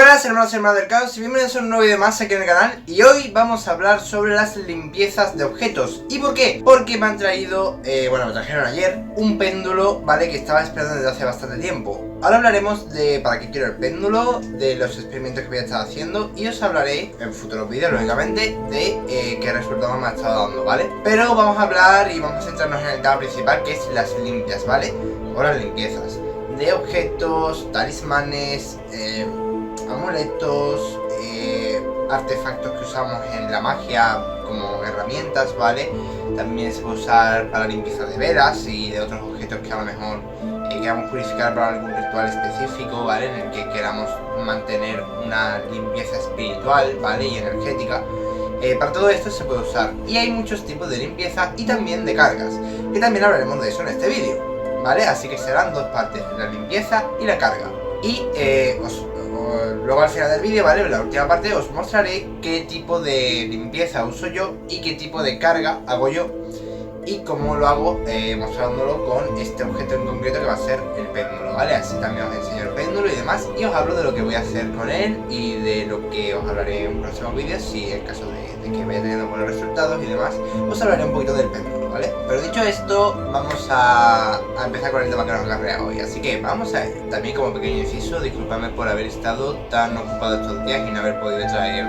Buenas hermanos y hermanas del caos y bienvenidos a un nuevo vídeo más aquí en el canal. Y hoy vamos a hablar sobre las limpiezas de objetos. ¿Y por qué? Porque me han traído, me trajeron ayer un péndulo, ¿vale? Que estaba esperando desde hace bastante tiempo. Ahora hablaremos de para qué quiero el péndulo, de los experimentos que voy a estar haciendo y os hablaré en futuros vídeos, lógicamente, de qué resultados me ha estado dando, ¿vale? Pero vamos a hablar y vamos a centrarnos en el tema principal, que es las limpias, ¿vale? O las limpiezas de objetos, talismanes, amuletos, artefactos que usamos en la magia como herramientas, ¿vale? También se puede usar para limpieza de velas y de otros objetos que a lo mejor queramos purificar para algún ritual específico, ¿vale? En el que queramos mantener una limpieza espiritual, ¿vale? Y energética. Para todo esto se puede usar. Y hay muchos tipos de limpieza y también de cargas, que también hablaremos de eso en este vídeo, ¿vale? Así que serán dos partes, la limpieza y la carga. Y luego al final del vídeo, ¿vale? En la última parte os mostraré qué tipo de limpieza uso yo y qué tipo de carga hago yo y cómo lo hago, mostrándolo con este objeto en concreto que va a ser el péndulo, ¿vale? Así también os enseño el péndulo y demás y os hablo de lo que voy a hacer con él y de lo que os hablaré en próximos vídeos si en caso de que vaya teniendo buenos resultados y demás, os hablaré un poquito del péndulo, ¿vale? Pero dicho esto, vamos a empezar con el tema que nos agarrea hoy, así que vamos a ello. También como pequeño inciso, disculpadme por haber estado tan ocupado estos días y no haber podido traer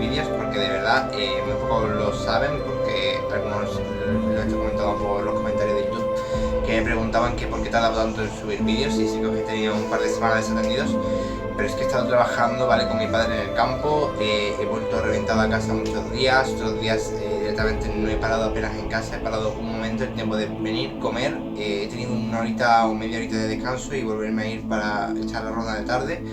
vídeos, porque de verdad muy pocos lo saben, porque algunos lo he comentado por los comentarios de YouTube que me preguntaban que por qué tardaba tanto en subir vídeos y sí que he tenido un par de semanas desatendidos, pero es que he estado trabajando, ¿vale? Con mi padre en el campo, he vuelto reventado a casa muchos días, otros días directamente no he parado apenas en casa, he parado un momento el tiempo de venir, comer, he tenido una horita o media horita de descanso y volverme a ir para echar la ronda de tarde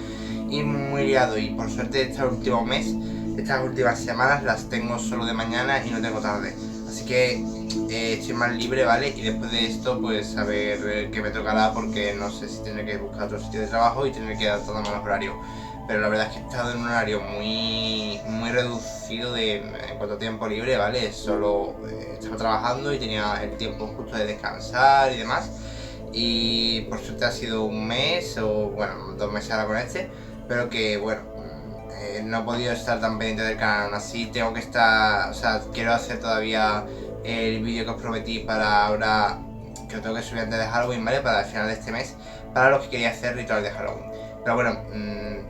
y muy liado, y por suerte este último mes, estas últimas semanas las tengo solo de mañana y no tengo tarde, así que estoy más libre, ¿vale? Y después de esto pues a ver qué me tocará, porque no sé si tendré que buscar otro sitio de trabajo y tendré que adaptarme al horario, pero la verdad es que he estado en un horario muy reducido en cuanto a tiempo libre, ¿vale? Solo estaba trabajando y tenía el tiempo justo de descansar y demás, y por suerte ha sido un mes o bueno, 2 meses ahora con este, pero que bueno, no he podido estar tan pendiente del canal. Aún así tengo que estar, o sea, quiero hacer todavía el vídeo que os prometí para ahora, que lo tengo que subir antes de Halloween, ¿vale? Para el final de este mes, para los que quería hacer rituales de Halloween. Pero bueno,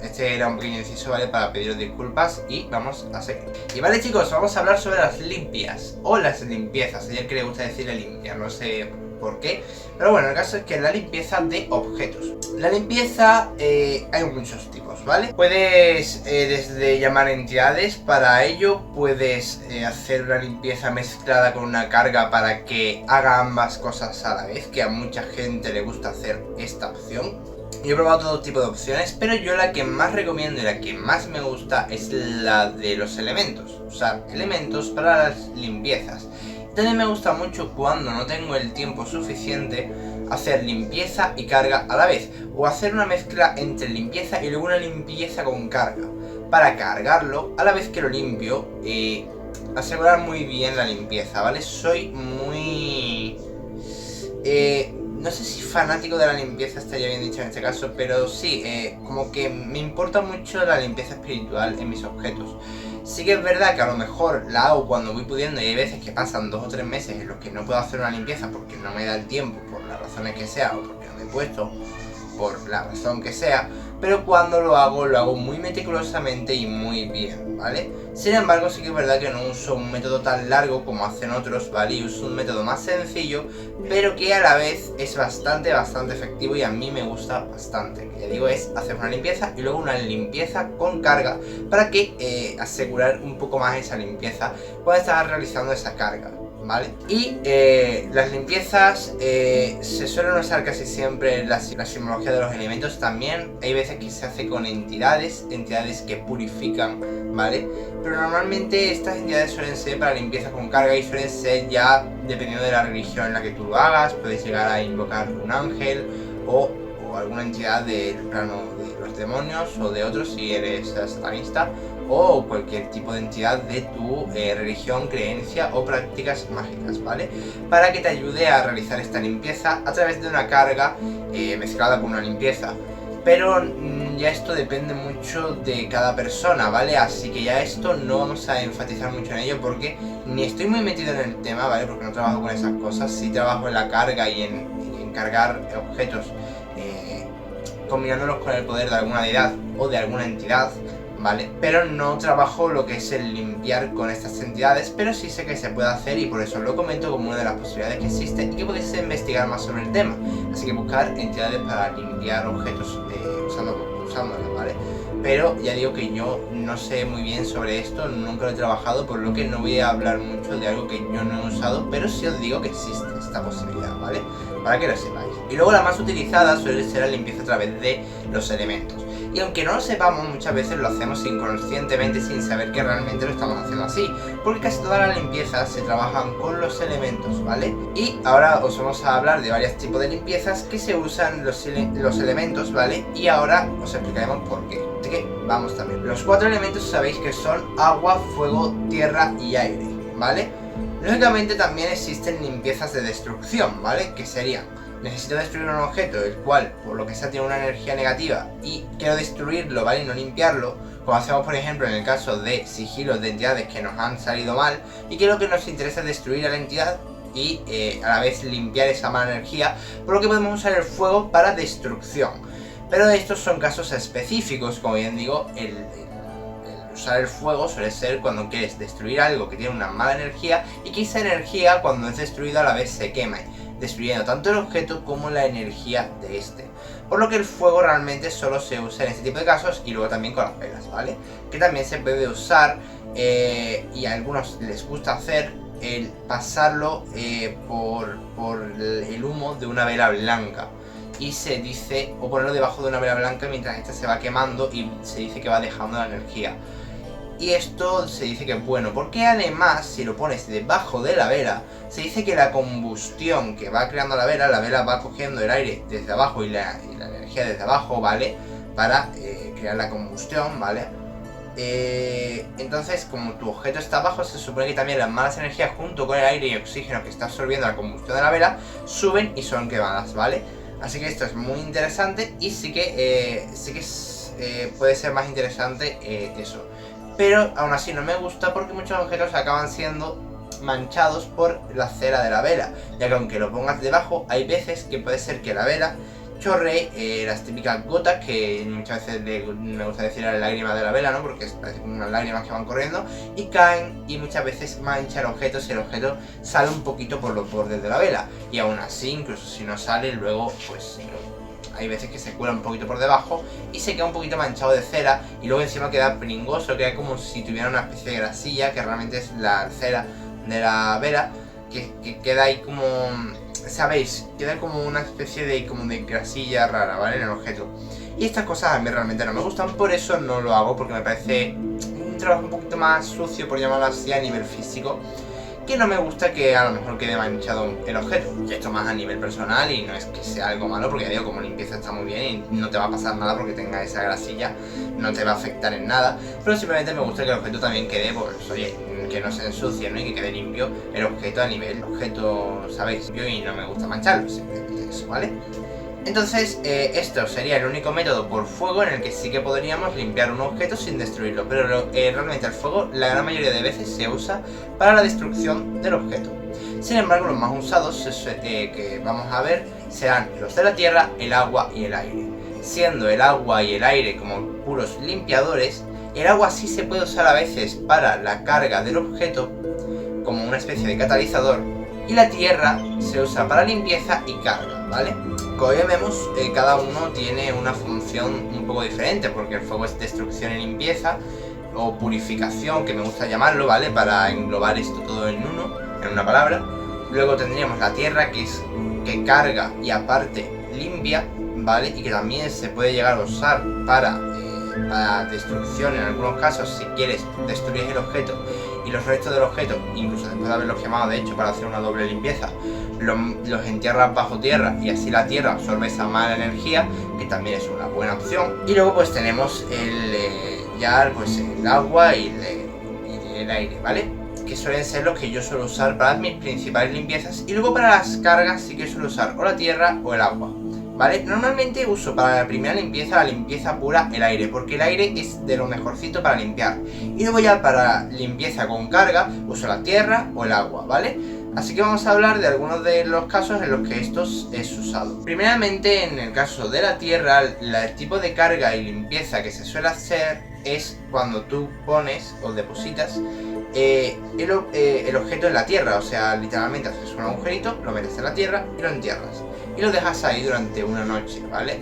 este era un pequeño inciso, ¿vale? Para pediros disculpas y vamos a seguir. Y vale, chicos, vamos a hablar sobre las limpias o las limpiezas. Hay el que le gusta decirle limpia, no sé por qué, pero bueno, el caso es que la limpieza de objetos. La limpieza hay muchos tipos, ¿vale? Puedes desde llamar entidades, para ello puedes hacer una limpieza mezclada con una carga para que haga ambas cosas a la vez, que a mucha gente le gusta hacer esta opción. Yo he probado todo tipo de opciones, pero yo la que más recomiendo y la que más me gusta es la de los elementos, usar elementos para las limpiezas. También me gusta mucho cuando no tengo el tiempo suficiente hacer limpieza y carga a la vez, o hacer una mezcla entre limpieza y luego una limpieza con carga, para cargarlo a la vez que lo limpio y asegurar muy bien la limpieza, ¿vale? Soy muy... no sé si fanático de la limpieza estaría bien dicho en este caso, pero sí, como que me importa mucho la limpieza espiritual en mis objetos. Sí que es verdad que a lo mejor la hago cuando voy pudiendo, y hay veces que pasan 2 o 3 meses en los que no puedo hacer una limpieza porque no me da el tiempo, por las razones que sea, o porque no me he puesto, por la razón que sea, pero cuando lo hago muy meticulosamente y muy bien, ¿vale? Sin embargo, sí que es verdad que no uso un método tan largo como hacen otros, ¿vale? Y uso un método más sencillo, pero que a la vez es bastante efectivo y a mí me gusta bastante. Que ya digo, es hacer una limpieza y luego una limpieza con carga para que asegurar un poco más esa limpieza cuando estás realizando esa carga, ¿vale? Y las limpiezas se suelen usar casi siempre la simbología de los elementos. También hay veces que se hace con entidades que purifican, ¿vale? Pero normalmente estas entidades suelen ser para limpieza con carga y suelen ser ya dependiendo de la religión en la que tú lo hagas. Puedes llegar a invocar un ángel o alguna entidad del plano de los demonios o de otros si eres satanista, o cualquier tipo de entidad de tu religión, creencia o prácticas mágicas, ¿vale? Para que te ayude a realizar esta limpieza a través de una carga mezclada con una limpieza. Pero ya esto depende mucho de cada persona, ¿vale? Así que ya esto no vamos a enfatizar mucho en ello porque ni estoy muy metido en el tema, ¿vale? Porque no trabajo con esas cosas, sí trabajo en la carga y en cargar objetos combinándolos con el poder de alguna deidad o de alguna entidad, ¿vale? Pero no trabajo lo que es el limpiar con estas entidades, pero sí sé que se puede hacer y por eso lo comento como una de las posibilidades que existe y que podéis investigar más sobre el tema. Así que buscar entidades para limpiar objetos usándolas, ¿vale? Pero ya digo que yo no sé muy bien sobre esto, nunca lo he trabajado, por lo que no voy a hablar mucho de algo que yo no he usado, pero sí os digo que existe esta posibilidad, ¿vale? Para que lo sepáis. Y luego la más utilizada suele ser la limpieza a través de los elementos. Y aunque no lo sepamos, muchas veces lo hacemos inconscientemente sin saber que realmente lo estamos haciendo así, porque casi todas las limpiezas se trabajan con los elementos, ¿vale? Y ahora os vamos a hablar de varios tipos de limpiezas que se usan los elementos, ¿vale? Y ahora os explicaremos por qué. Así que vamos también. Los 4 elementos sabéis que son agua, fuego, tierra y aire, ¿vale? Lógicamente también existen limpiezas de destrucción, ¿vale? Que serían: necesito destruir un objeto el cual por lo que sea tiene una energía negativa y quiero destruirlo, ¿vale? Y no limpiarlo, como hacemos por ejemplo en el caso de sigilos de entidades que nos han salido mal y que lo que nos interesa es destruir a la entidad y a la vez limpiar esa mala energía, por lo que podemos usar el fuego para destrucción. Pero estos son casos específicos, como bien digo, el usar el fuego suele ser cuando quieres destruir algo que tiene una mala energía y que esa energía cuando es destruida a la vez se quema, destruyendo tanto el objeto como la energía de este. Por lo que el fuego realmente solo se usa en este tipo de casos y luego también con las velas, ¿vale? Que también se puede usar y a algunos les gusta hacer el pasarlo por el humo de una vela blanca. Y se dice, o ponerlo debajo de una vela blanca mientras esta se va quemando y se dice que va dejando la energía. Y esto se dice que es bueno, porque además si lo pones debajo de la vela, se dice que la combustión que va creando la vela va cogiendo el aire desde abajo y la energía desde abajo, ¿vale? Para crear la combustión, ¿vale? Entonces, como tu objeto está abajo, se supone que también las malas energías junto con el aire y oxígeno que está absorbiendo la combustión de la vela suben y son quemadas, ¿vale? Así que esto es muy interesante y sí que puede ser más interesante eso. Pero aún así no me gusta porque muchos objetos acaban siendo manchados por la cera de la vela, ya que aunque lo pongas debajo, hay veces que puede ser que la vela chorree las típicas gotas que muchas veces me gusta decir las lágrimas de la vela, ¿no? Porque parece como unas lágrimas que van corriendo y caen y muchas veces mancha el objeto si el objeto sale un poquito por los bordes de la vela. Y aún así, incluso si no sale, luego pues hay veces que se cuela un poquito por debajo y se queda un poquito manchado de cera y luego encima queda pringoso, queda como si tuviera una especie de grasilla que realmente es la cera de la vela que queda ahí como, ¿sabéis? Queda como una especie de grasilla rara, ¿vale? En el objeto. Y estas cosas a mí realmente no me gustan, por eso no lo hago, porque me parece un trabajo un poquito más sucio, por llamarlo así, a nivel físico, que no me gusta que a lo mejor quede manchado el objeto. Y esto más a nivel personal y no es que sea algo malo, porque ya digo, como limpieza está muy bien y no te va a pasar nada porque tenga esa grasilla, no te va a afectar en nada, pero simplemente me gusta que el objeto también quede, pues oye, que no se ensucie, ¿no? Y que quede limpio el objeto a nivel objeto, ¿sabéis? Y no me gusta mancharlo, simplemente eso, ¿vale? Entonces, esto sería el único método por fuego en el que sí que podríamos limpiar un objeto sin destruirlo, pero realmente el fuego la gran mayoría de veces se usa para la destrucción del objeto. Sin embargo, los más usados que vamos a ver serán los de la tierra, el agua y el aire. Siendo el agua y el aire como puros limpiadores, el agua sí se puede usar a veces para la carga del objeto como una especie de catalizador y la tierra se usa para limpieza y carga, ¿vale? Como ya vemos, cada uno tiene una función un poco diferente, porque el fuego es destrucción y limpieza, o purificación, que me gusta llamarlo, ¿vale? Para englobar esto todo en una palabra. Luego tendríamos la tierra, que carga y aparte limpia, ¿vale? Y que también se puede llegar a usar para destrucción en algunos casos, si quieres destruir el objeto y los restos del objeto, incluso después de haberlos quemado, de hecho, para hacer una doble limpieza, los entierras bajo tierra y así la tierra absorbe esa mala energía, que también es una buena opción. Y luego pues tenemos el agua y el aire, ¿vale? Que suelen ser los que yo suelo usar para mis principales limpiezas, y luego para las cargas sí que suelo usar o la tierra o el agua. ¿vale? Normalmente uso para la primera limpieza, la limpieza pura, el aire, porque el aire es de lo mejorcito para limpiar. Y luego ya para limpieza con carga, uso la tierra o el agua, ¿vale? Así que vamos a hablar de algunos de los casos en los que esto es usado. Primeramente, en el caso de la tierra, el tipo de carga y limpieza que se suele hacer es cuando tú pones o depositas el objeto en la tierra. O sea, literalmente haces un agujerito, lo metes en la tierra y lo entierras. Y lo dejas ahí durante una noche, ¿vale?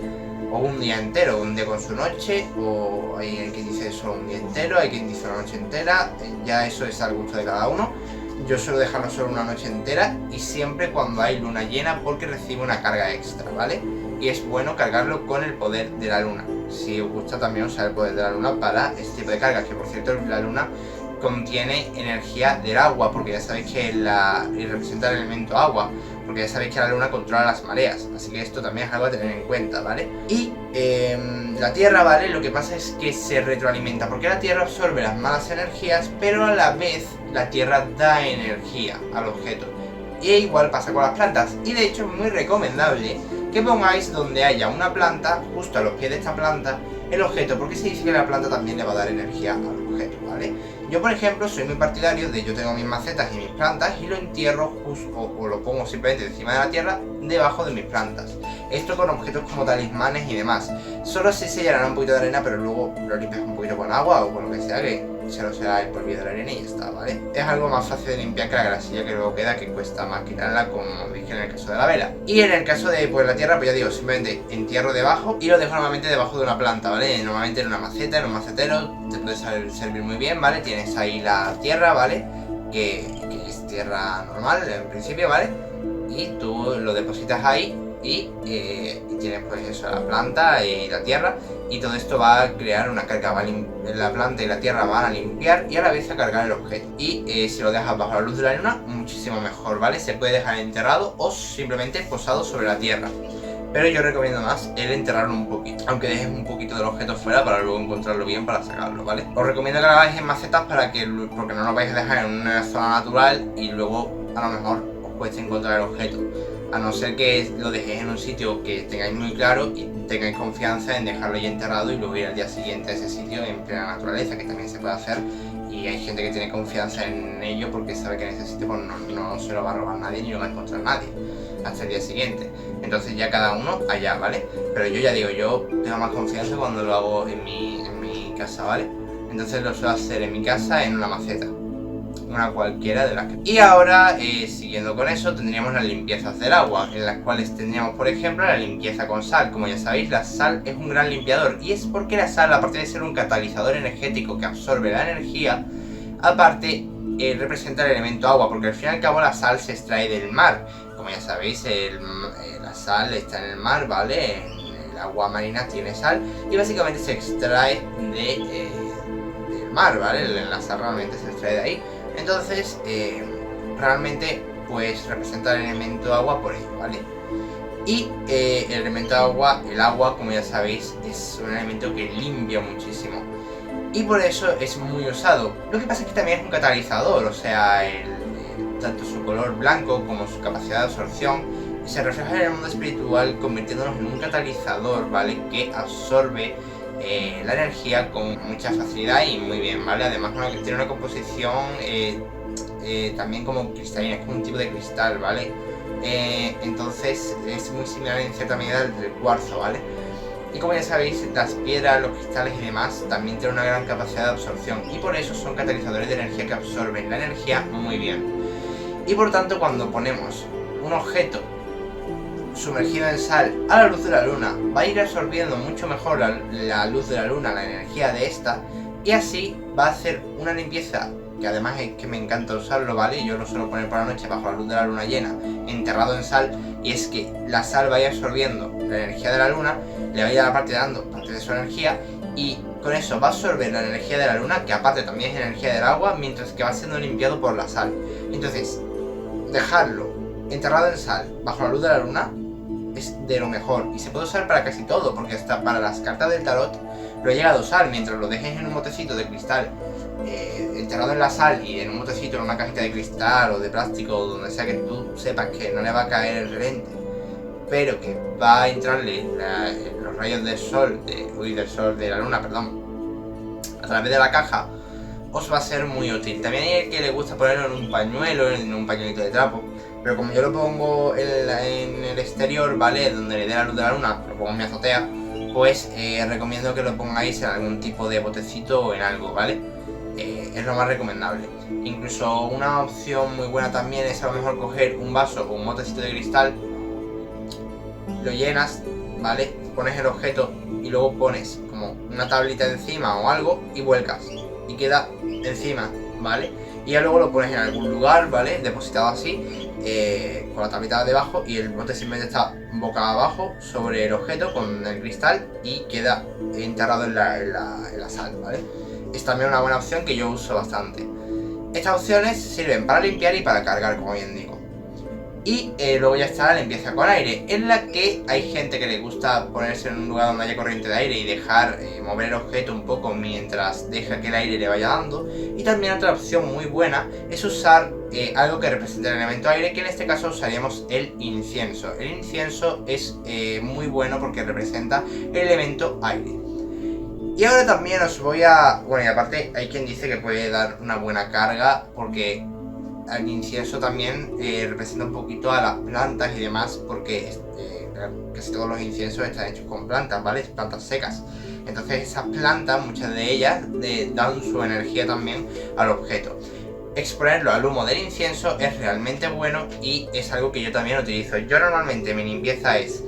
O un día entero, un día con su noche, o hay quien dice solo un día entero, hay quien dice una noche entera, ya eso es al gusto de cada uno. Yo suelo dejarlo solo una noche entera y siempre cuando hay luna llena porque recibe una carga extra, ¿vale? Y es bueno cargarlo con el poder de la luna. Si os gusta también usar el poder de la luna para este tipo de cargas, que por cierto la luna contiene energía del agua, porque ya sabéis que representa el elemento agua, porque ya sabéis que la luna controla las mareas, así que esto también es algo a tener en cuenta, ¿vale? Y la tierra, ¿vale? Lo que pasa es que se retroalimenta, porque la tierra absorbe las malas energías, pero a la vez la tierra da energía al objeto. Y igual pasa con las plantas, y de hecho es muy recomendable que pongáis donde haya una planta, justo a los pies de esta planta, el objeto, porque se dice que la planta también le va a dar energía al objeto, ¿vale? Yo, por ejemplo, soy muy partidario de yo tengo mis macetas y mis plantas y lo entierro justo, o lo pongo simplemente encima de la tierra, debajo de mis plantas. Esto con objetos como talismanes y demás. Solo se sellará un poquito de arena, pero luego lo limpias un poquito con agua o con lo que sea, que se lo será el polvillo de la arena y ya está, ¿vale? Es algo más fácil de limpiar que la grasilla que luego queda, que cuesta más quitarla, como dije en el caso de la vela. Y en el caso de pues la tierra, pues ya digo, simplemente entierro debajo y lo dejo normalmente debajo de una planta, ¿vale? Normalmente en una maceta, en un macetero, te puede servir muy bien, ¿vale? Tienes ahí la tierra, ¿vale? Que es tierra normal en principio, ¿vale? Y tú lo depositas ahí y tienes pues eso, la planta y la tierra, y todo esto va a crear una carga, la planta y la tierra van a limpiar y a la vez a cargar el objeto. Y si lo dejas bajo la luz de la luna, muchísimo mejor, ¿vale? Se puede dejar enterrado o simplemente posado sobre la tierra, pero yo recomiendo más el enterrarlo un poquito, aunque dejes un poquito del objeto fuera para luego encontrarlo bien para sacarlo, ¿vale? Os recomiendo que lo hagáis en macetas porque no lo vais a dejar en una zona natural y luego a lo mejor os cueste encontrar el objeto, a no ser que lo dejéis en un sitio que tengáis muy claro y tengáis confianza en dejarlo ya enterrado y luego ir al día siguiente a ese sitio en plena naturaleza, que también se puede hacer. Y hay gente que tiene confianza en ello porque sabe que en ese sitio pues, no se lo va a robar nadie ni lo va a encontrar nadie hasta el día siguiente. Entonces ya cada uno allá, ¿vale? Pero yo ya digo, yo tengo más confianza cuando lo hago en mi casa, ¿vale? Entonces lo suelo hacer en mi casa en una maceta, una cualquiera de las que... Y ahora, siguiendo con eso, tendríamos las limpiezas del agua, en las cuales tendríamos, por ejemplo, la limpieza con sal. Como ya sabéis, la sal es un gran limpiador, y es porque la sal, aparte de ser un catalizador energético que absorbe la energía, aparte representa el elemento agua, porque al fin y al cabo la sal se extrae del mar. Como ya sabéis, la sal está en el mar, ¿vale? El agua marina tiene sal, y básicamente se extrae del mar, ¿vale? La sal realmente se extrae de ahí. Entonces, realmente, pues representa el elemento agua por ello, ¿vale? Y el elemento agua, el agua, como ya sabéis, es un elemento que limpia muchísimo. Y por eso es muy usado. Lo que pasa es que también es un catalizador, o sea, tanto su color blanco como su capacidad de absorción se refleja en el mundo espiritual, convirtiéndonos en un catalizador, ¿vale? Que absorbe la energía con mucha facilidad y muy bien, ¿vale? Además tiene una composición también como cristalina, es como un tipo de cristal, ¿vale? Entonces es muy similar en cierta medida al del cuarzo, ¿vale? Y como ya sabéis, las piedras, los cristales y demás también tienen una gran capacidad de absorción, y por eso son catalizadores de energía que absorben la energía muy bien. Y por tanto, cuando ponemos un objeto sumergido en sal a la luz de la luna, va a ir absorbiendo mucho mejor la luz de la luna, la energía de esta, y así va a hacer una limpieza que además es que me encanta usarlo, ¿vale? Yo lo suelo poner por la noche bajo la luz de la luna llena, enterrado en sal, y es que la sal va a ir absorbiendo la energía de la luna, le va a ir a la parte dando parte de su energía, y con eso va a absorber la energía de la luna, que aparte también es energía del agua, mientras que va siendo limpiado por la sal. Entonces, dejarlo enterrado en sal bajo la luz de la luna es de lo mejor, y se puede usar para casi todo, porque hasta para las cartas del tarot lo he llegado a usar. Mientras lo dejes en un botecito de cristal enterrado en la sal, y en un botecito, en una cajita de cristal o de plástico, o donde sea que tú sepas que no le va a caer el relente, pero que va a entrarle los rayos del sol, de la luna, perdón, a través de la caja, os va a ser muy útil. También hay el que le gusta ponerlo en un pañuelo, en un pañuelito de trapo, pero como yo lo pongo en el exterior, ¿vale? Donde le dé la luz de la luna, lo pongo en mi azotea, pues recomiendo que lo pongáis en algún tipo de botecito o en algo, ¿vale? Es lo más recomendable. Incluso una opción muy buena también es a lo mejor coger un vaso o un botecito de cristal, lo llenas, ¿vale? Pones el objeto y luego pones como una tablita encima o algo y vuelcas y queda encima, ¿vale? Y ya luego lo pones en algún lugar, ¿vale? Depositado así, con la tablita debajo, y el bote simplemente está boca abajo sobre el objeto con el cristal y queda enterrado en la sal, ¿vale? Es también una buena opción que yo uso bastante. Estas opciones sirven para limpiar y para cargar, como bien digo. Y luego ya está la limpieza con aire, en la que hay gente que le gusta ponerse en un lugar donde haya corriente de aire y dejar mover el objeto un poco mientras deja que el aire le vaya dando. Y también otra opción muy buena es usar algo que represente el elemento aire, que en este caso usaríamos el incienso. El incienso es muy bueno porque representa el elemento aire. Y ahora también os voy a... Bueno, y aparte hay quien dice que puede dar una buena carga porque el incienso también representa un poquito a las plantas y demás, porque casi todos los inciensos están hechos con plantas, ¿vale? Plantas secas. Entonces esas plantas, muchas de ellas, dan su energía también al objeto. Exponerlo al humo del incienso es realmente bueno y es algo que yo también utilizo. Yo normalmente mi limpieza es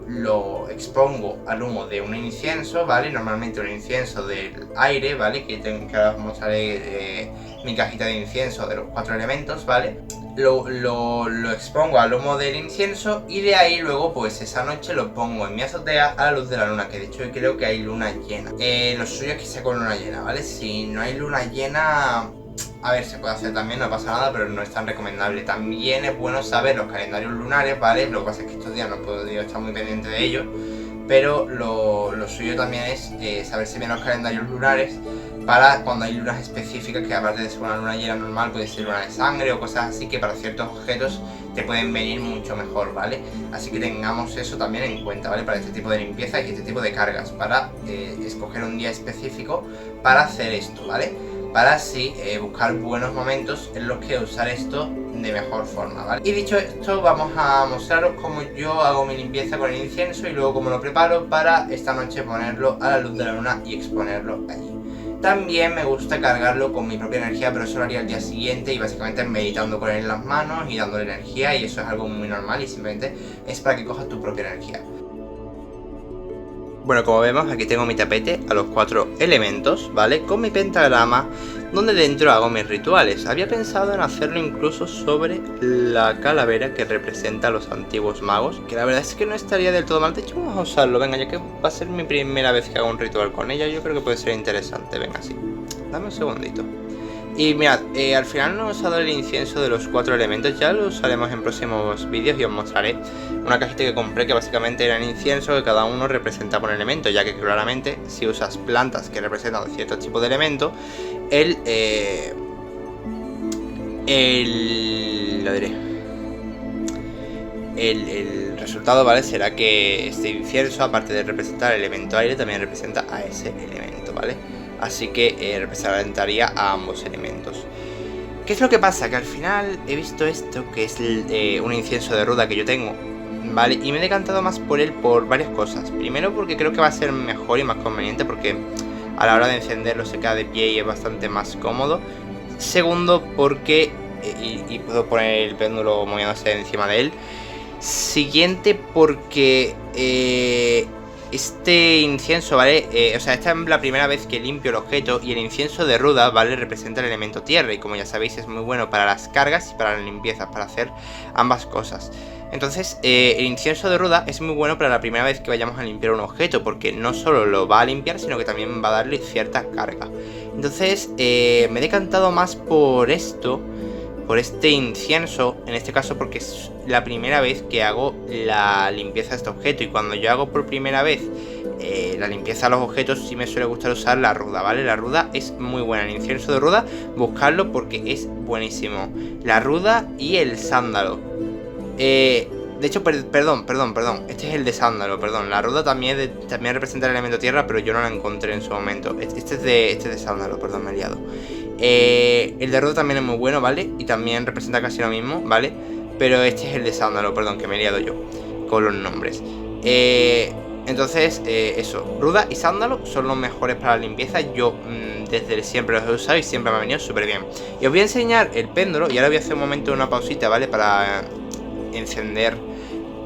lo expongo al humo de un incienso, ¿vale? Normalmente un incienso del aire, ¿vale? Que ahora os mostraré mi cajita de incienso de los 4 elementos, ¿vale? Lo expongo al humo del incienso y de ahí luego pues esa noche lo pongo en mi azotea a la luz de la luna, que de hecho creo que hay luna llena. Lo suyo es que sea con luna llena, ¿vale? Si no hay luna llena... A ver, se puede hacer también, no pasa nada, pero no es tan recomendable. También es bueno saber los calendarios lunares, ¿vale? Lo que pasa es que estos días no puedo estar muy pendiente de ellos, pero lo suyo también es saberse bien los calendarios lunares para cuando hay lunas específicas, que aparte de ser una luna llena normal, puede ser luna de sangre o cosas así, que para ciertos objetos te pueden venir mucho mejor, ¿vale? Así que tengamos eso también en cuenta, ¿vale? Para este tipo de limpieza y este tipo de cargas, para escoger un día específico para hacer esto, ¿vale? Para así buscar buenos momentos en los que usar esto de mejor forma, ¿vale? Y dicho esto, vamos a mostraros cómo yo hago mi limpieza con el incienso y luego cómo lo preparo para esta noche ponerlo a la luz de la luna y exponerlo allí. También me gusta cargarlo con mi propia energía, pero eso lo haría al día siguiente y básicamente meditando con él en las manos y dándole energía, y eso es algo muy normal y simplemente es para que cojas tu propia energía. Bueno, como vemos, aquí tengo mi tapete a los 4 elementos, ¿vale? Con mi pentagrama, donde dentro hago mis rituales. Había pensado en hacerlo incluso sobre la calavera que representa a los antiguos magos, que la verdad es que no estaría del todo mal. De hecho, vamos a usarlo, venga, ya que va a ser mi primera vez que hago un ritual con ella, yo creo que puede ser interesante. Venga, sí. Dame un segundito. Y mirad, al final no he usado el incienso de los 4 elementos, ya lo usaremos en próximos vídeos y os mostraré una cajita que compré que básicamente era el incienso, que cada uno representaba un elemento, ya que claramente si usas plantas que representan cierto tipo de elemento, el resultado, ¿vale? Será que este incienso, aparte de representar el elemento aire, también representa a ese elemento, ¿vale? Así que representaría a ambos elementos. ¿Qué es lo que pasa? Que al final he visto esto, que es un incienso de ruda que yo tengo, ¿vale? Y me he decantado más por él por varias cosas. Primero porque creo que va a ser mejor y más conveniente, porque a la hora de encenderlo se queda de pie y es bastante más cómodo. Segundo porque... y puedo poner el péndulo moviéndose encima de él. Siguiente porque... este incienso, ¿vale? O sea, esta es la primera vez que limpio el objeto y el incienso de ruda, ¿vale? Representa el elemento tierra y como ya sabéis es muy bueno para las cargas y para la limpieza, para hacer ambas cosas. Entonces, el incienso de ruda es muy bueno para la primera vez que vayamos a limpiar un objeto, porque no solo lo va a limpiar, sino que también va a darle cierta carga. Entonces, me he decantado más por esto, por este incienso, en este caso porque es la primera vez que hago la limpieza de este objeto, y cuando yo hago por primera vez la limpieza de los objetos sí me suele gustar usar la ruda, ¿vale? La ruda es muy buena, el incienso de ruda, buscarlo porque es buenísimo. La ruda y el sándalo. De hecho, perdón. Este es el de sándalo, perdón. La ruda también representa el elemento tierra, pero yo no la encontré en su momento. Este es de sándalo, perdón, me he liado. El de ruda también es muy bueno, ¿vale? Y también representa casi lo mismo, ¿vale? Pero este es el de sándalo, perdón, que me he liado yo con los nombres. Entonces, eso, ruda y sándalo son los mejores para la limpieza. Yo desde siempre los he usado y siempre me ha venido súper bien. Y os voy a enseñar el péndulo. Y ahora voy a hacer un momento una pausita, ¿vale? Para encender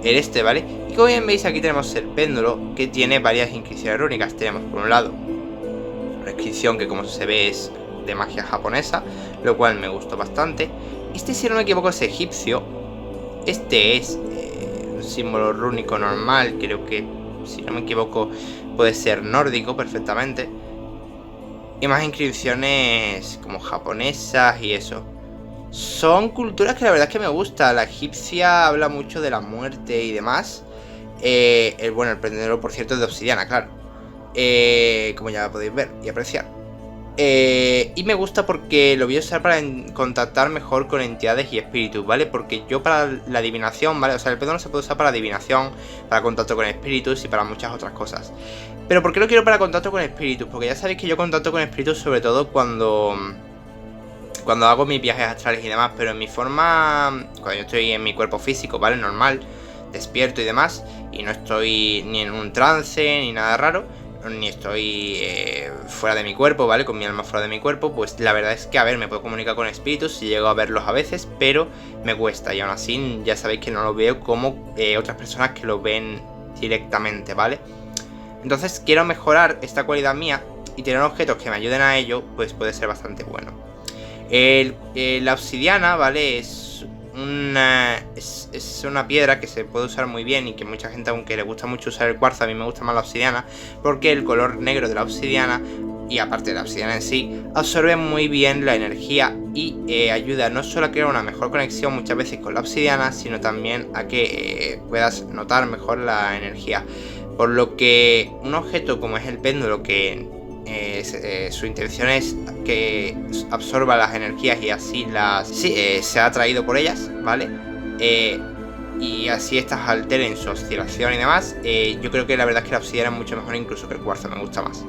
el ¿vale? Y como bien veis, aquí tenemos el péndulo, que tiene varias inscripciones rúnicas. Tenemos por un lado una inscripción que, como se ve, es de magia japonesa, lo cual me gustó bastante. Este, si no me equivoco, es egipcio. Este es un símbolo rúnico normal. Creo que, si no me equivoco, puede ser nórdico perfectamente. Y más inscripciones como japonesas y eso. Son culturas que la verdad es que me gusta. La egipcia habla mucho de la muerte y demás. Bueno, el prendedor, por cierto, es de obsidiana, claro. Como ya podéis ver y apreciar. Y me gusta porque lo voy a usar para contactar mejor con entidades y espíritus, ¿vale? Porque yo para la adivinación, ¿vale? O sea, el péndulo se puede usar para adivinación, para contacto con espíritus y para muchas otras cosas. Pero ¿por qué lo quiero para contacto con espíritus? Porque ya sabéis que yo contacto con espíritus sobre todo cuando hago mis viajes astrales y demás. Pero en mi forma, cuando yo estoy en mi cuerpo físico, ¿vale? Normal, despierto y demás, y no estoy ni en un trance ni nada raro, ni estoy fuera de mi cuerpo, ¿vale? Con mi alma fuera de mi cuerpo, pues la verdad es que, a ver, me puedo comunicar con espíritus si llego a verlos a veces, pero me cuesta, y aún así ya sabéis que no lo veo como otras personas que lo ven directamente, ¿vale? Entonces quiero mejorar esta cualidad mía y tener objetos que me ayuden a ello, pues puede ser bastante bueno. La obsidiana, ¿vale? Es una piedra que se puede usar muy bien y que mucha gente, aunque le gusta mucho usar el cuarzo, a mí me gusta más la obsidiana, porque el color negro de la obsidiana, y aparte de la obsidiana en sí, absorbe muy bien la energía y ayuda no solo a crear una mejor conexión muchas veces con la obsidiana, sino también a que puedas notar mejor la energía. Por lo que un objeto como es el péndulo, que su intención es que absorba las energías y así sea atraído por ellas, ¿vale? Y así estas alteren su oscilación y demás. Yo creo que la verdad es que la obsidiana es mucho mejor incluso que el cuarzo, me gusta más.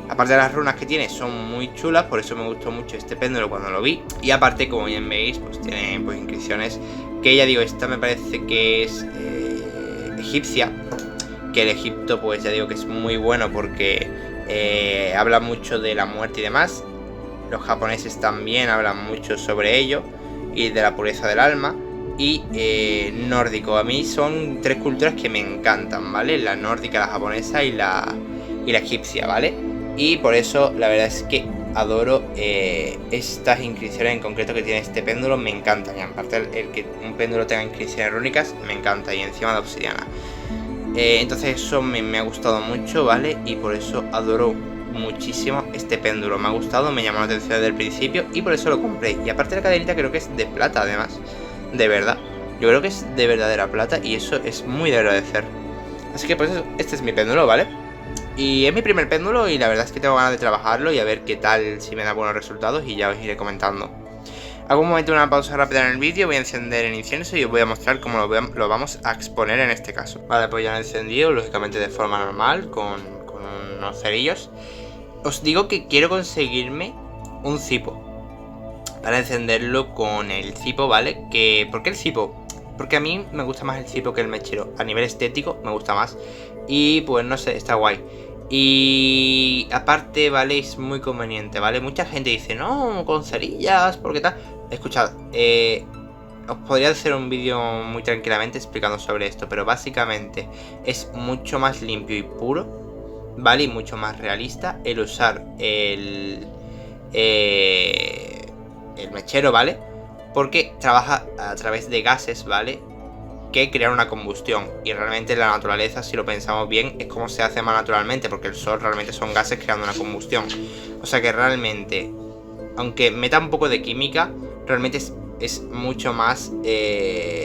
Aparte de las runas que tiene, son muy chulas, por eso me gustó mucho este péndulo cuando lo vi. Y aparte, como bien veis, pues tiene pues inscripciones que, ya digo, esta me parece que es egipcia. Que el Egipto, pues ya digo que es muy bueno porque habla mucho de la muerte y demás. Los japoneses también hablan mucho sobre ello y de la pureza del alma. Y nórdico, a mí son tres culturas que me encantan, ¿vale? La nórdica, la japonesa y la egipcia, ¿vale? Y por eso la verdad es que adoro estas inscripciones en concreto que tiene este péndulo, me encantan. Y aparte el que un péndulo tenga inscripciones rúnicas, me encanta, y encima de obsidiana. Entonces eso me ha gustado mucho, ¿vale? Y por eso adoro muchísimo este péndulo. Me ha gustado, me llamó la atención desde el principio y por eso lo compré. Y aparte la cadenita creo que es de plata, además. De verdad. Yo creo que es de verdadera plata y eso es muy de agradecer. Así que pues eso, este es mi péndulo, ¿vale? Y es mi primer péndulo y la verdad es que tengo ganas de trabajarlo y a ver qué tal, si me da buenos resultados, y ya os iré comentando. Hago un momento una pausa rápida en el vídeo, voy a encender el incienso y os voy a mostrar cómo lo vamos a exponer en este caso. Vale, pues ya lo he encendido, lógicamente de forma normal, con unos cerillos. Os digo que quiero conseguirme un cipo para encenderlo con el cipo, ¿vale? ¿Por qué el cipo? Porque a mí me gusta más el cipo que el mechero. A nivel estético me gusta más. Y pues no sé, está guay. Y aparte, ¿vale? Es muy conveniente, ¿vale? Mucha gente dice, no, con cerillas, ¿por qué tal? Escuchad, os podría hacer un vídeo muy tranquilamente explicando sobre esto, pero básicamente es mucho más limpio y puro, ¿vale? Y mucho más realista el usar el mechero, ¿vale? Porque trabaja a través de gases, ¿vale? Que crear una combustión. Y realmente la naturaleza, si lo pensamos bien, es como se hace más naturalmente, porque el sol realmente son gases creando una combustión. O sea que realmente, aunque meta un poco de química, realmente es mucho más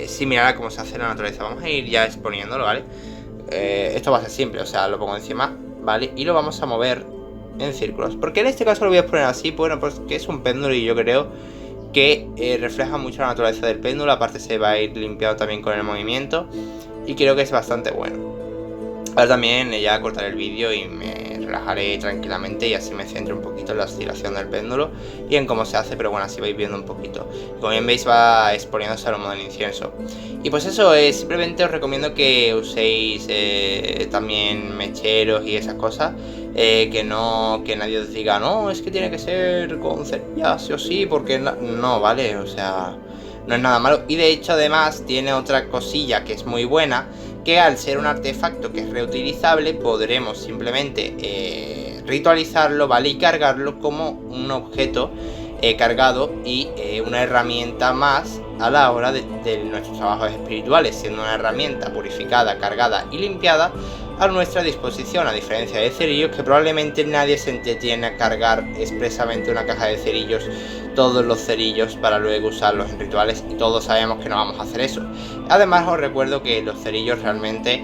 similar a cómo se hace en la naturaleza. Vamos a ir ya exponiéndolo, ¿vale? Esto va a ser simple, o sea, lo pongo encima, ¿vale? Y lo vamos a mover en círculos. ¿Por qué en este caso lo voy a poner así? Bueno, pues que es un péndulo y yo creo que refleja mucho la naturaleza del péndulo. Aparte se va a ir limpiado también con el movimiento y creo que es bastante bueno. Ahora también ya cortaré el vídeo y me relajaré tranquilamente y así me centro un poquito en la oscilación del péndulo y en cómo se hace, pero bueno, así vais viendo un poquito. Como bien veis, va exponiéndose al humo del incienso. Y pues eso, simplemente os recomiendo que uséis también mecheros y esas cosas, que nadie os diga, no, es que tiene que ser con cerilla, sí o sí, porque no, vale, o sea, no es nada malo. Y de hecho además tiene otra cosilla que es muy buena, que al ser un artefacto que es reutilizable podremos simplemente ritualizarlo, ¿vale? Y cargarlo como un objeto cargado y una herramienta más a la hora de nuestros trabajos espirituales, siendo una herramienta purificada, cargada y limpiada a nuestra disposición, a diferencia de cerillos, que probablemente nadie se entretiene a cargar expresamente una caja de cerillos, todos los cerillos, para luego usarlos en rituales, y todos sabemos que no vamos a hacer eso. Además os recuerdo que los cerillos realmente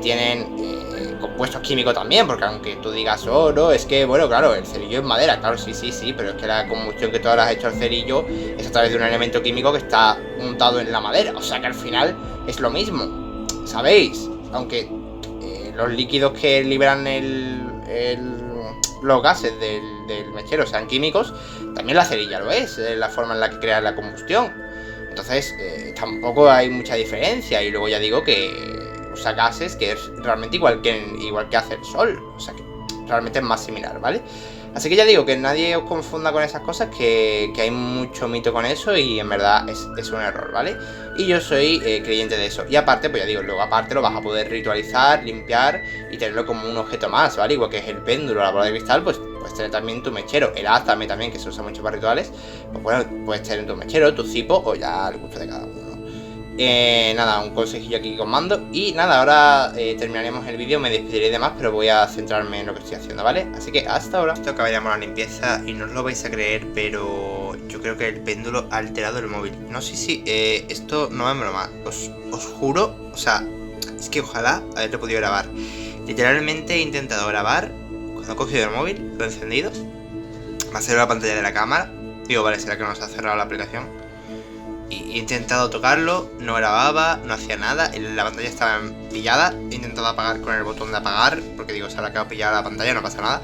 tienen compuestos químicos también, porque aunque tú digas, oh no, es que bueno, claro, el cerillo es madera, claro, sí, pero es que la combustión que tú ahora has hecho al cerillo es a través de un elemento químico que está untado en la madera, o sea que al final es lo mismo, ¿sabéis? Aunque los líquidos que liberan los gases del mechero sean químicos, también la cerilla lo es la forma en la que crea la combustión. Entonces tampoco hay mucha diferencia, y luego ya digo que usa gases que es realmente igual que hace el sol, o sea que realmente es más similar, ¿vale? Así que ya digo, que nadie os confunda con esas cosas, que hay mucho mito con eso y en verdad es un error, ¿vale? Y yo soy creyente de eso. Y aparte, pues ya digo, luego aparte lo vas a poder ritualizar, limpiar y tenerlo como un objeto más, ¿vale? Igual que es el péndulo, la bola de cristal, pues puedes tener también tu mechero. El haz también, que se usa mucho para rituales, pues bueno, puedes tener tu mechero, tu cipo o ya al gusto de cada uno. Nada, un consejillo aquí con mando. Y nada, ahora terminaremos el vídeo, me despediré de más, pero voy a centrarme en lo que estoy haciendo, ¿vale? Así que hasta ahora. Esto acabaríamos la limpieza y no os lo vais a creer, pero yo creo que el péndulo ha alterado el móvil. No sé si esto no es broma, os juro, o sea, es que ojalá haberlo podido grabar. Literalmente he intentado grabar, cuando he cogido el móvil, lo he encendido, me ha cerrado la pantalla de la cámara. Digo, vale, será que nos ha cerrado la aplicación. Y he intentado tocarlo, no grababa, no hacía nada, la pantalla estaba pillada. He intentado apagar con el botón de apagar, porque digo, se habrá quedado pillada la pantalla, no pasa nada.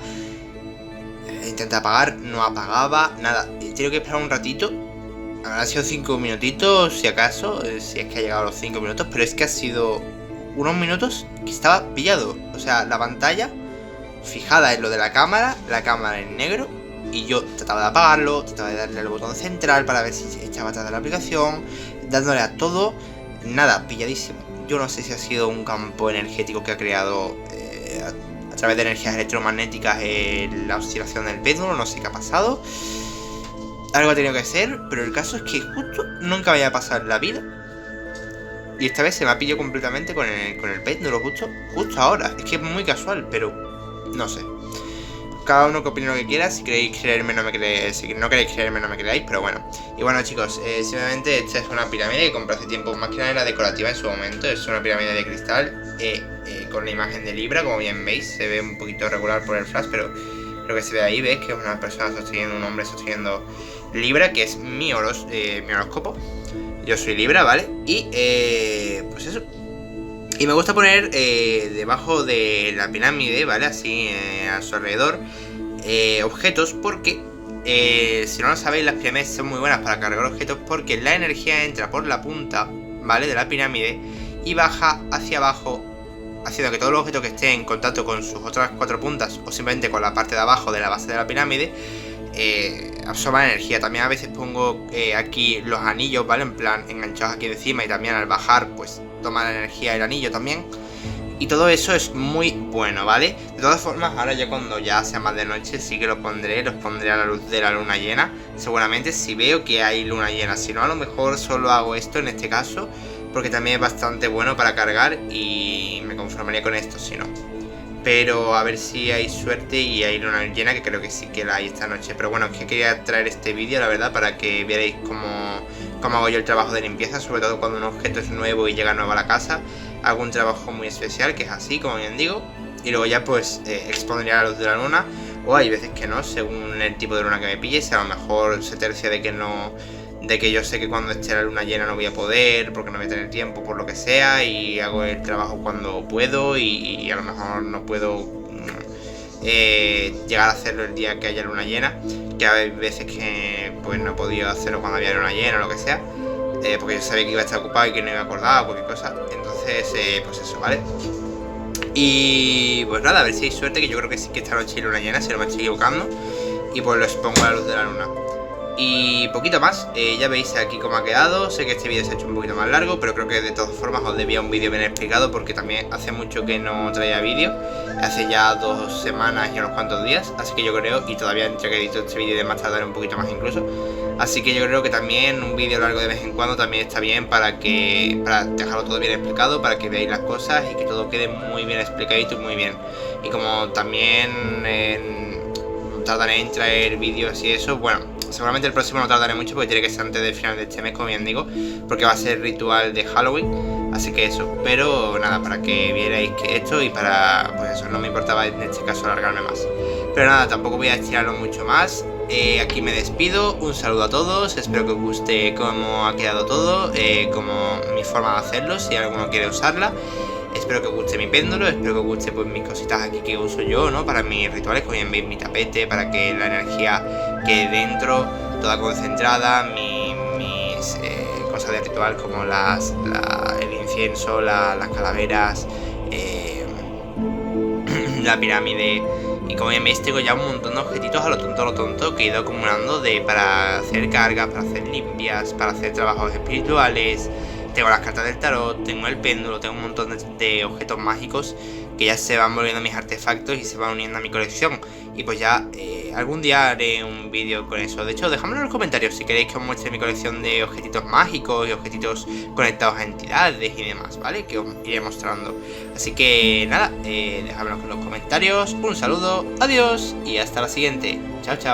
Intenté apagar, no apagaba, nada. He tenido que esperar un ratito, habrá sido 5 minutitos si acaso, si es que ha llegado a los 5 minutos, pero es que ha sido unos minutos que estaba pillado. O sea, la pantalla fijada en lo de la cámara en negro, y yo trataba de apagarlo, trataba de darle al botón central para ver si se echaba atrás de la aplicación, dándole a todo, nada, pilladísimo. Yo no sé si ha sido un campo energético que ha creado a través de energías electromagnéticas la oscilación del péndulo, no sé qué ha pasado. Algo ha tenido que ser, pero el caso es que justo nunca me había pasado en la vida. Y esta vez se me ha pillado completamente con el péndulo, justo ahora. Es que es muy casual, pero no sé. Cada uno que opine lo que quiera, si queréis creerme no me creéis, si no queréis creerme no me creáis, pero bueno. Y bueno chicos, simplemente esta es una pirámide que compré hace tiempo, más que nada era decorativa en su momento. Es una pirámide de cristal con la imagen de Libra, como bien veis, se ve un poquito regular por el flash, pero lo que se ve ahí, ves que es una persona sosteniendo, un hombre sosteniendo Libra, que es mi horóscopo. Yo soy Libra, ¿vale? Y pues eso. Y me gusta poner debajo de la pirámide, ¿vale? Así a su alrededor objetos, porque si no lo sabéis, las pirámides son muy buenas para cargar objetos, porque la energía entra por la punta, ¿vale? De la pirámide y baja hacia abajo, haciendo que todos los objetos que estén en contacto con sus otras 4 puntas o simplemente con la parte de abajo de la base de la pirámide absorban energía. También a veces pongo aquí los anillos, ¿vale? En plan enganchados aquí encima, y también al bajar pues toma la energía el anillo también. Y todo eso es muy bueno, ¿vale? De todas formas, ahora ya cuando ya sea más de noche sí que los pondré a la luz de la luna llena. Seguramente si veo que hay luna llena, si no a lo mejor solo hago esto en este caso, porque también es bastante bueno para cargar y me conformaría con esto si no. Pero a ver si hay suerte y hay luna llena, que creo que sí que la hay esta noche. Pero bueno, es que quería traer este vídeo, la verdad, para que vierais cómo hago yo el trabajo de limpieza, sobre todo cuando un objeto es nuevo y llega nuevo a la casa. Hago un trabajo muy especial, que es así, como bien digo. Y luego ya pues expondría la luz de la luna o hay veces que no, según el tipo de luna que me pille. Si a lo mejor se tercia de que no, de que yo sé que cuando esté la luna llena no voy a poder, porque no voy a tener tiempo, por lo que sea, y hago el trabajo cuando puedo, y a lo mejor no puedo llegar a hacerlo el día que haya luna llena, que hay veces que pues no he podido hacerlo cuando había luna llena o lo que sea, porque yo sabía que iba a estar ocupado y que no iba a acordar o cualquier cosa. Entonces pues eso, ¿vale? Y pues nada, a ver si hay suerte, que yo creo que sí que esta noche hay luna llena, si no me estoy equivocando, y pues lo expongo a la luz de la luna. Y poquito más, ya veis aquí cómo ha quedado. Sé que este vídeo se ha hecho un poquito más largo, pero creo que de todas formas os debía un vídeo bien explicado, porque también hace mucho que no traía vídeo, hace ya 2 semanas y unos cuantos días, así que yo creo, y todavía entre que edito este vídeo y demás tardaré un poquito más incluso, así que yo creo que también un vídeo largo de vez en cuando también está bien, para dejarlo todo bien explicado, para que veáis las cosas y que todo quede muy bien explicadito y muy bien. Y como también tardaré en traer vídeos y eso, bueno, seguramente el próximo no tardaré mucho, porque tiene que ser antes del final de este mes, como bien digo, porque va a ser ritual de Halloween, así que eso. Pero nada, para que vierais que esto, y para, pues eso, no me importaba en este caso alargarme más. Pero nada, tampoco voy a estirarlo mucho más. Aquí me despido, un saludo a todos, espero que os guste cómo ha quedado todo, como mi forma de hacerlo, si alguno quiere usarla. Espero que os guste mi péndulo, espero que os guste pues mis cositas aquí que uso yo, ¿no? Para mis rituales, como bien veis, mi tapete, para que la energía quede dentro, toda concentrada, mis cosas de ritual como el incienso, las calaveras, la pirámide. Y como bien veis, tengo ya un montón de objetitos a lo tonto que he ido acumulando para hacer cargas, para hacer limpias, para hacer trabajos espirituales. Tengo las cartas del tarot, tengo el péndulo, tengo un montón de objetos mágicos que ya se van volviendo mis artefactos y se van uniendo a mi colección. Y pues ya algún día haré un vídeo con eso. De hecho, dejadmelo en los comentarios si queréis que os muestre mi colección de objetitos mágicos y objetos conectados a entidades y demás, ¿vale? Que os iré mostrando. Así que nada, dejadmelo en los comentarios. Un saludo, adiós y hasta la siguiente. Chao, chao.